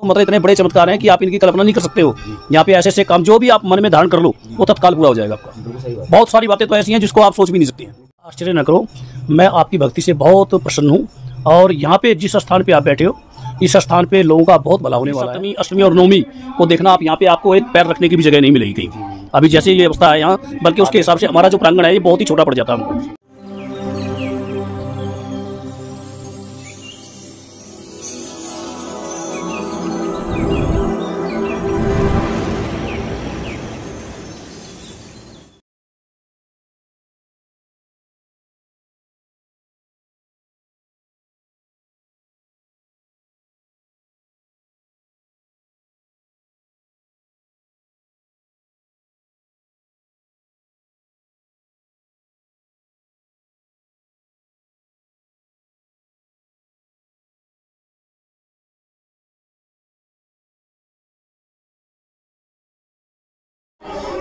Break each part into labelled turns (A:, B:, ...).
A: तो मतलब इतने बड़े चमत्कार हैं कि आप इनकी कल्पना नहीं कर सकते हो। यहाँ पे ऐसे ऐसे काम जो भी आप मन में धारण कर लो वो तत्काल पूरा हो जाएगा आपका। बहुत सारी बातें तो ऐसी हैं जिसको आप सोच भी नहीं सकते हैं। आश्चर्य न करो, मैं आपकी भक्ति से बहुत प्रसन्न हूँ। और यहाँ पे जिस स्थान पे आप बैठे हो, इस स्थान पे लोगों का बहुत भला होने वाला है। अष्टमी और नवमी को देखना आप, यहाँ पे आपको एक पैर रखने की भी जगह नहीं मिलेगी कहीं। अभी जैसे ये अवस्था है यहाँ, बल्कि उसके हिसाब से हमारा जो प्रांगण है ये बहुत ही छोटा पड़ जाता है हमको।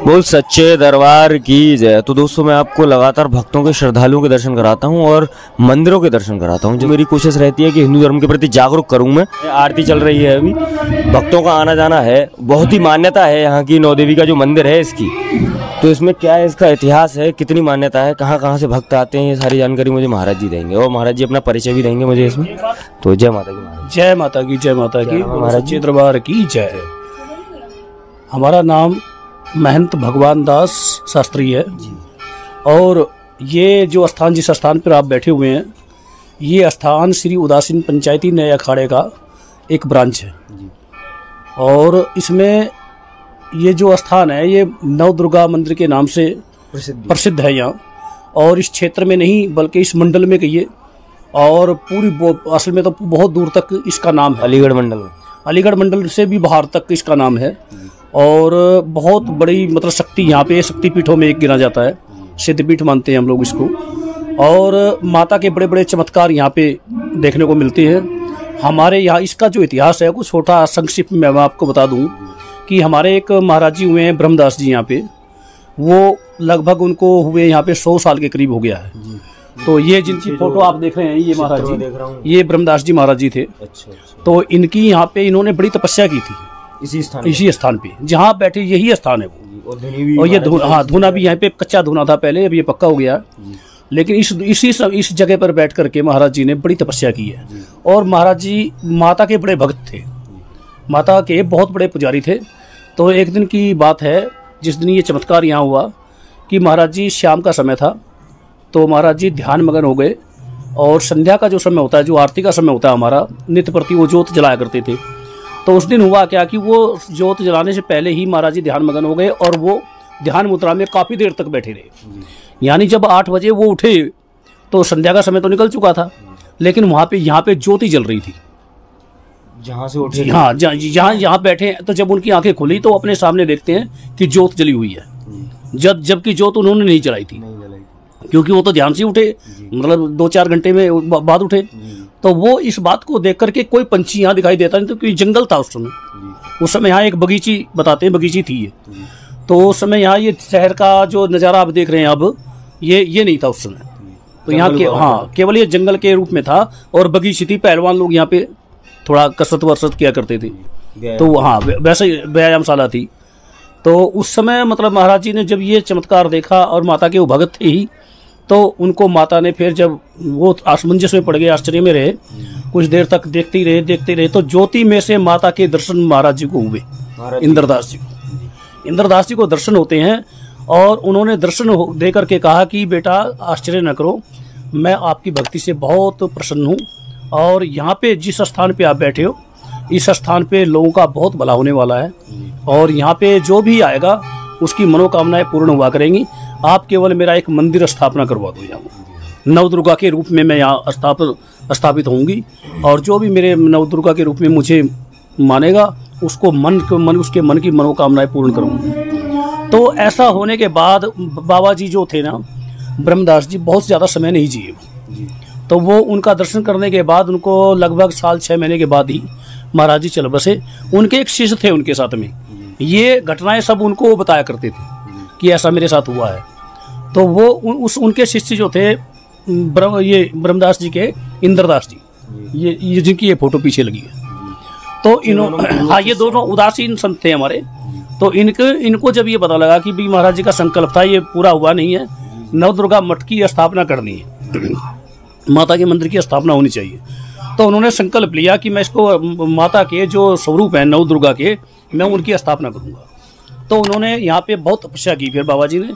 B: बोल सच्चे दरबार की जय। तो दोस्तों, मैं आपको लगातार भक्तों के, श्रद्धालुओं के दर्शन कराता हूं और मंदिरों के दर्शन कराता हूं। जो मेरी कोशिश रहती है कि हिंदू धर्म के प्रति जागरूक करूं। मैं आरती चल रही है अभी, भक्तों का आना जाना है। बहुत ही मान्यता है यहाँ की, नौ देवी का जो मंदिर है इसकी। तो इसमें क्या है, इसका इतिहास है, कितनी मान्यता है, कहाँ कहाँ से भक्त आते हैं, ये सारी जानकारी मुझे महाराज जी देंगे। और महाराज जी अपना परिचय भी देंगे मुझे इसमें। तो जय माता की महाराज।
A: जय माता की, जय माता की, महाराज जी दरबार की जय। हमारा नाम महंत भगवान दास शास्त्री है। और ये जो स्थान, जिस स्थान पर आप बैठे हुए हैं, ये स्थान श्री उदासीन पंचायती नए अखाड़े का एक ब्रांच है। और इसमें ये जो स्थान है ये नव दुर्गा मंदिर के नाम से प्रसिद्ध है यहाँ। और इस क्षेत्र में नहीं बल्कि इस मंडल में कहिए, और पूरी असल में तो बहुत दूर तक इसका नाम है। अलीगढ़ मंडल से भी बाहर तक इसका नाम है। और बहुत बड़ी मतलब शक्ति यहाँ पे, शक्तिपीठों में एक गिना जाता है, सिद्धपीठ मानते हैं हम लोग इसको। और माता के बड़े बड़े चमत्कार यहाँ पे देखने को मिलते हैं। हमारे यहाँ इसका जो इतिहास है कुछ छोटा संक्षिप्त में मैं आपको बता दूँ कि हमारे एक महाराज जी हुए हैं ब्रह्मदास जी यहाँ पे। वो लगभग उनको हुए यहाँ पे 100 साल के करीब हो गया है। तो ये जिनकी फोटो आप देख रहे हैं, ये महाराज जी, ये ब्रह्मदास जी महाराज जी थे। अच्छा। तो इनकी यहाँ पे इन्होंने बड़ी तपस्या की थी इसी स्थान पे जहाँ बैठे, यही स्थान है वो। और ये धूना भी यहाँ पे कच्चा धूना था पहले, अब ये पक्का हो गया। लेकिन इस जगह पर बैठ करके महाराज जी ने बड़ी तपस्या की है। और महाराज जी माता के बड़े भक्त थे, माता के बहुत बड़े पुजारी थे। तो एक दिन की बात है जिस दिन ये चमत्कार यहाँ हुआ कि महाराज जी, शाम का समय था, तो महाराज जी ध्यान मगन हो गए। और संध्या का जो समय होता है, जो आरती का समय होता है हमारा नित्य प्रति, वो जोत जलाया करते थे। तो उस दिन हुआ क्या कि वो जोत जलाने से पहले ही महाराज जी ध्यान मगन हो गए और वो ध्यान मुद्रा में काफ़ी देर तक बैठे रहे। यानी जब 8 बजे वो उठे तो संध्या का समय तो निकल चुका था, लेकिन वहाँ पे यहाँ पे ज्योति जल रही थी
B: जहाँ से उठे।
A: हाँ, यहाँ बैठे। तो जब उनकी आंखें खुली तो अपने सामने देखते हैं कि ज्योत जली हुई है। जबकि ज्योत उन्होंने नहीं जलाई थी, क्योंकि वो तो ध्यान से उठे, मतलब 2-4 घंटे में बाद उठे। तो वो इस बात को देख करके कोई पंछी यहाँ दिखाई देता नहीं, तो क्योंकि जंगल था उस समय यहाँ एक बगीची, बताते हैं बगीची थी ये। तो उस समय यहाँ ये शहर का जो नज़ारा आप देख रहे हैं अब, ये नहीं था उस समय। तो यहाँ केवल ये जंगल के रूप में था और बगीची थी। पहलवान लोग यहाँ पे थोड़ा कसरत वरसत किया करते थे। तो हाँ, वैसे व्यायामशाला थी। तो उस समय मतलब महाराज जी ने जब ये चमत्कार देखा, और माता के वो भगत थे ही, तो उनको माता ने फिर जब वो असमंजस में पड़ गए, आश्चर्य में रहे, कुछ देर तक देखते ही रहे। तो ज्योति में से माता के दर्शन महाराज जी को हुए, इंद्रदास जी को दर्शन होते हैं। और उन्होंने दर्शन दे करके कहा कि बेटा आश्चर्य न करो, मैं आपकी भक्ति से बहुत प्रसन्न हूँ। और यहाँ पे जिस स्थान पे आप बैठे हो, इस स्थान पे लोगों का बहुत भला होने वाला है। और यहाँ पे जो भी आएगा उसकी मनोकामनाएं पूर्ण हुआ करेंगी। आप केवल मेरा एक मंदिर स्थापना करवा दो यहाँ, नवदुर्गा के रूप में मैं यहाँ स्थापित होंगी। और जो भी मेरे नवदुर्गा के रूप में मुझे मानेगा उसको उसके मन की मनोकामनाएं पूर्ण करूँगा। तो ऐसा होने के बाद बाबा जी जो थे ना, ब्रह्मदास जी, बहुत ज़्यादा समय नहीं जिए। तो वो उनका दर्शन करने के बाद उनको लगभग 6 महीने के बाद ही महाराज जी चल बसे। उनके एक शिष्य थे उनके साथ में, ये घटनाएं सब उनको बताया करते थे कि ऐसा मेरे साथ हुआ है। तो वो उनके शिष्य जो थे ये ब्रह्मदास जी के इंद्रदास जी, ये जिनकी ये फोटो पीछे लगी है, तो हाँ, ये दोनों उदासीन संत थे हमारे। तो इनको जब ये पता लगा कि भी महाराज जी का संकल्प था, ये पूरा हुआ नहीं है, नवदुर्गा मठ की स्थापना करनी है, माता के मंदिर की स्थापना होनी चाहिए। तो उन्होंने संकल्प लिया कि मैं इसको माता के जो स्वरूप हैं नवदुर्गा के, मैं उनकी स्थापना करूंगा। तो उन्होंने यहाँ पे बहुत तपस्या की, फिर बाबा जी ने,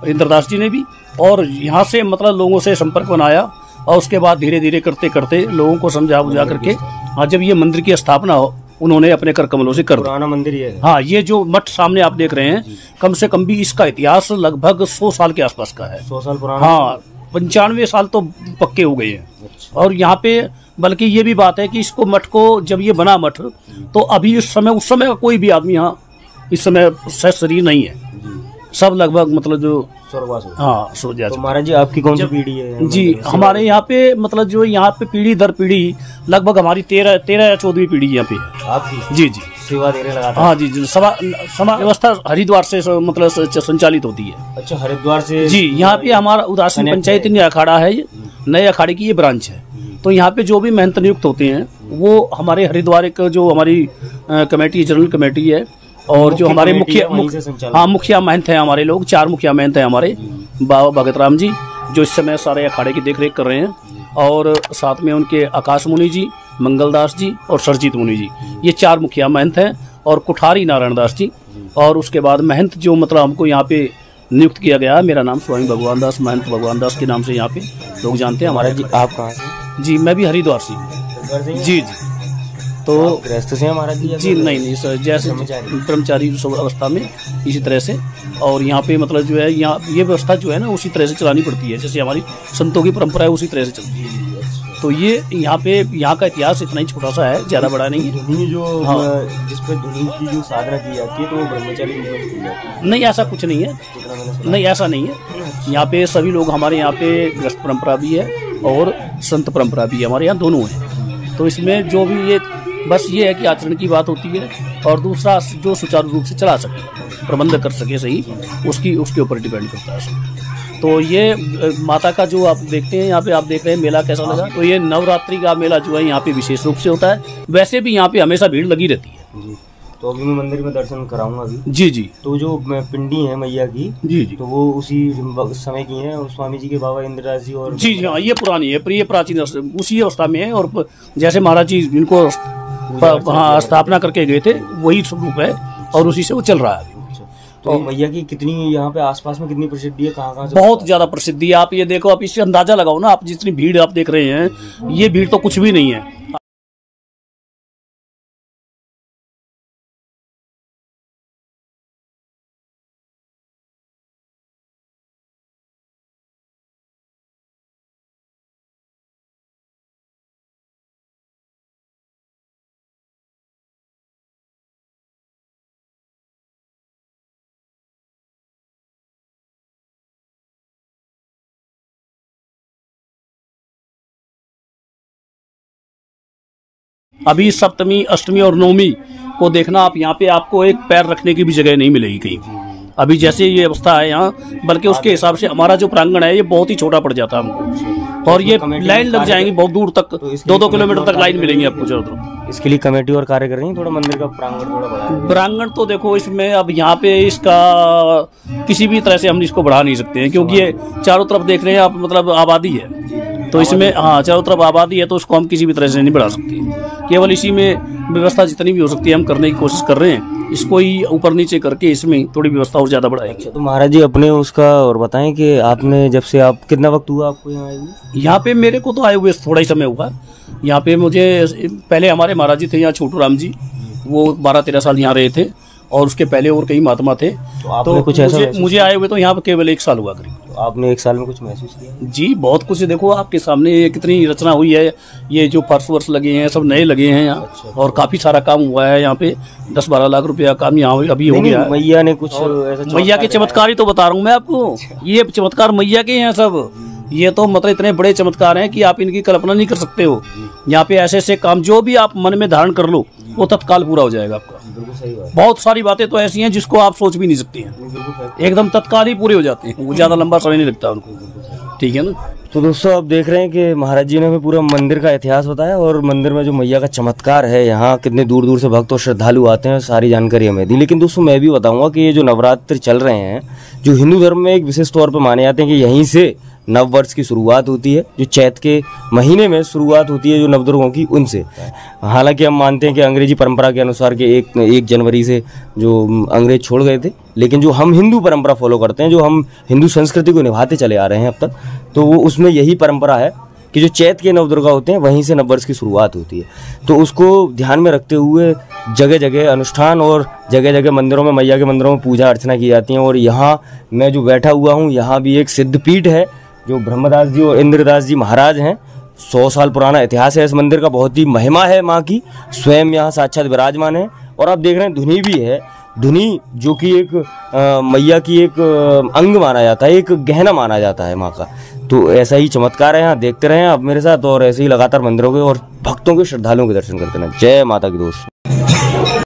A: इंद्रदास जी ने भी, और यहाँ से मतलब लोगों से संपर्क बनाया, और उसके बाद धीरे धीरे करते करते लोगों को समझा बुझा करके आज जब ये मंदिर की स्थापना उन्होंने अपने कर कमलों से कर
B: पुराना मंदिर ये है।
A: हाँ, ये जो मठ सामने आप देख रहे हैं, कम से कम भी इसका इतिहास लगभग 100 साल के आसपास का है।
B: 100 साल पुराना।
A: हाँ, 95 साल तो पक्के हो गए हैं। अच्छा। और यहाँ पे बल्कि ये भी बात है कि इसको मठ को जब ये बना मठ, तो अभी उस समय का कोई भी आदमी यहाँ इस समय शरीर नहीं है, सब लगभग मतलब जो हाँ सो जाए।
B: तो महाराज जी आपकी कौन सी पीढ़ी है?
A: जी, हमारे यहाँ पे मतलब जो यहाँ पे पीढ़ी दर पीढ़ी लगभग हमारी 13 या 14वीं पीढ़ी यहाँ पे है
B: आपकी।
A: जी जी,
B: सेवा देने लगा।
A: हाँ जी, सभा व्यवस्था हरिद्वार से मतलब संचालित होती है।
B: अच्छा, हरिद्वार से।
A: जी, यहाँ पे हमारा उदासीन पंचायत अखाड़ा है, ये नए अखाड़े की ये ब्रांच है। तो यहाँ पे जो भी महंत नियुक्त होते हैं वो हमारे हरिद्वार एक जो हमारी कमेटी, जनरल कमेटी है, और जो हमारे मुखिया महंत हैं हमारे लोग, 4 मुखिया महंत हैं हमारे, बाबा भगत राम जी जो इस समय सारे अखाड़े की देखरेख कर रहे हैं, और साथ में उनके आकाश मुनि जी, मंगलदास जी और सरजीत मुनि जी, ये 4 मुखिया महंत हैं, और कुठारी नारायण दास जी। और उसके बाद महंत जो मतलब हमको यहाँ पे नियुक्त किया गया है, मेरा नाम स्वामी भगवान दास, महंत भगवान दास के नाम से यहाँ पे लोग जानते हैं हमारे।
B: जी आप कहाँ से?
A: जी, मैं भी हरिद्वार से। जी जी। तो
B: गृहस्थ से महाराज
A: जी? नहीं सर, जैसे ब्रह्मचारी अवस्था में इसी तरह से। और यहाँ पे मतलब जो है, यहाँ ये व्यवस्था जो है ना उसी तरह से चलानी पड़ती है, जैसे हमारी संतों की परंपरा है उसी तरह से चलती है। तो ये यहाँ पे यहाँ का इतिहास इतना ही छोटा सा है, ज्यादा बड़ा नहीं है।
B: धुनी जो जिस पे धुनी की जो साधना की जाती है, तो वो ब्रह्मचारी
A: नहीं, ऐसा कुछ नहीं है। नहीं, ऐसा नहीं है। यहाँ पे सभी लोग, हमारे यहाँ पे गृहस्थ परंपरा भी है और संत परंपरा भी है, हमारे यहाँ दोनों है। तो इसमें जो भी ये बस ये है कि आचरण की बात होती है, और दूसरा जो सुचारू रूप से चला सके, प्रबंध कर सके सही, उसके ऊपर डिपेंड करता है। तो ये माता का जो आप देखते हैं यहाँ पे, आप देख रहे हैं मेला कैसा लगा, तो ये नवरात्रि का मेला जो है यहाँ पे विशेष रूप से होता है। वैसे भी यहाँ पे हमेशा भीड़ लगी रहती है।
B: जी। तो अभी मैं मंदिर में दर्शन कराऊंगा अभी।
A: जी जी।
B: तो जो पिंडी है मैया की, जी जी, तो वो उसी समय की है, और स्वामी जी के बाबा इंद्रदास जी और
A: जी जी हाँ, ये पुरानी है, ये प्राचीन उसी अवस्था में है। और जैसे महाराज जी इनको हाँ स्थापना करके गए थे, वही स्वरूप है और उसी से वो चल रहा है।
B: तो मैया की कितनी यहाँ पे आसपास में कितनी प्रसिद्धि है, कहाँ से?
A: बहुत ज्यादा प्रसिद्धि है। आप ये देखो, आप इससे अंदाजा लगाओ ना, आप जितनी भीड़ आप देख रहे हैं, ये भीड़ तो कुछ भी नहीं है। अभी सप्तमी, अष्टमी और नवमी को देखना आप, यहाँ पे आपको एक पैर रखने की भी जगह नहीं मिलेगी कहीं। अभी जैसे ये अवस्था है यहाँ, बल्कि उसके हिसाब से हमारा जो प्रांगण है ये बहुत ही छोटा पड़ जाता है हमको, और ये लाइन लग जाएंगी बहुत दूर तक, 2-2 किलोमीटर तक लाइन मिलेंगी आपको चारों तरफ।
B: इसके लिए कमेटी और कार्य कर रही है, थोड़ा मंदिर का प्रांगण थोड़ा बढ़ा।
A: प्रांगण तो देखो इसमें अब यहाँ पे इसका किसी भी तरह से हम इसको बढ़ा नहीं सकते हैं, क्योंकि ये चारों तरफ देख रहे हैं आप, मतलब आबादी है। तो इसमें हाँ चारों तरफ आबादी है, तो उसको हम किसी भी तरह से नहीं बढ़ा सकते। केवल इसी में व्यवस्था जितनी भी हो सकती है हम करने की कोशिश कर रहे हैं, इसको ही ऊपर नीचे करके इसमें थोड़ी व्यवस्था और ज्यादा बढ़ाएंगे।
B: तो महाराज जी अपने उसका और बताएं कि आपने जब से आप कितना वक्त हुआ आपको यहाँ आए हुए?
A: यहाँ पे मेरे को तो आए हुए थोड़ा ही समय हुआ। यहाँ पे मुझे पहले हमारे महाराज जी थे यहाँ, छोटू राम जी, वो 12-13 साल यहाँ रहे थे, और उसके पहले और कई महात्मा थे। तो
B: कुछ ऐसा
A: मुझे आए हुए तो यहाँ पे केवल 1 साल हुआ करीब।
B: तो आपने 1 साल में कुछ महसूस किया?
A: जी बहुत कुछ। देखो आपके सामने ये कितनी रचना हुई है, ये जो फर्श वर्ष लगे हैं सब नए लगे हैं यहाँ। अच्छा। और काफी सारा काम हुआ है यहाँ पे, 10-12 लाख रुपया काम यहाँ अभी हो गया।
B: मैया ने कुछ ऐसा,
A: मैया के चमत्कार ही तो बता रहा हूँ मैं आपको, ये चमत्कार मैया के हैं सब। ये तो मतलब इतने बड़े चमत्कार हैं कि आप इनकी कल्पना नहीं कर सकते हो। यहाँ पे ऐसे ऐसे काम जो भी आप मन में धारण कर लो वो तत्काल पूरा हो जाएगा आपका। बहुत सारी बातें तो ऐसी हैं जिसको आप सोच भी नहीं सकते हैं, एकदम तत्काल ही पूरे हो जाते हैं, वो ज्यादा लंबा समय नहीं लगता उनको। ठीक है ना।
B: तो दोस्तों आप देख रहे हैं कि महाराज जी ने हमें पूरा मंदिर का इतिहास बताया और मंदिर में जो मैया का चमत्कार है, यहाँ कितने दूर दूर से भक्त और श्रद्धालु आते हैं, सारी जानकारी हमें दी। लेकिन दोस्तों मैं भी बताऊंगा कि ये जो नवरात्र चल रहे हैं, जो हिंदू धर्म में एक विशेष तौर पर माने जाते हैं कि यहीं से नव वर्ष की शुरुआत होती है, जो चैत के महीने में शुरुआत होती है जो नवदुर्गों की, उनसे। हालांकि हम मानते हैं कि अंग्रेजी परंपरा के अनुसार के 1 जनवरी से जो अंग्रेज छोड़ गए थे, लेकिन जो हम हिंदू परंपरा फॉलो करते हैं, जो हम हिंदू संस्कृति को निभाते चले आ रहे हैं अब तक, तो वो उसमें यही परंपरा है कि जो चैत के नवदुर्गा होते हैं वहीं से नववर्ष की शुरुआत होती है। तो उसको ध्यान में रखते हुए जगह जगह अनुष्ठान और जगह जगह मंदिरों में, मैया के मंदिरों में पूजा अर्चना की जाती है। और यहाँ मैं जो बैठा हुआ हूँ, यहाँ भी एक सिद्धपीठ है जो ब्रह्मदास जी और इंद्रदास जी महाराज हैं। 100 साल पुराना इतिहास है इस मंदिर का, बहुत ही महिमा है माँ की, स्वयं यहाँ साक्षात विराजमान है। और आप देख रहे हैं धुनी भी है, धुनी जो कि एक मैया की एक अंग माना जाता है, एक गहना माना जाता है माँ का। तो ऐसा ही चमत्कार है यहाँ, देखते रहें आप मेरे साथ और ऐसे ही लगातार मंदिरों के और भक्तों के, श्रद्धालुओं के दर्शन करते रहें। जय माता की दोस्त।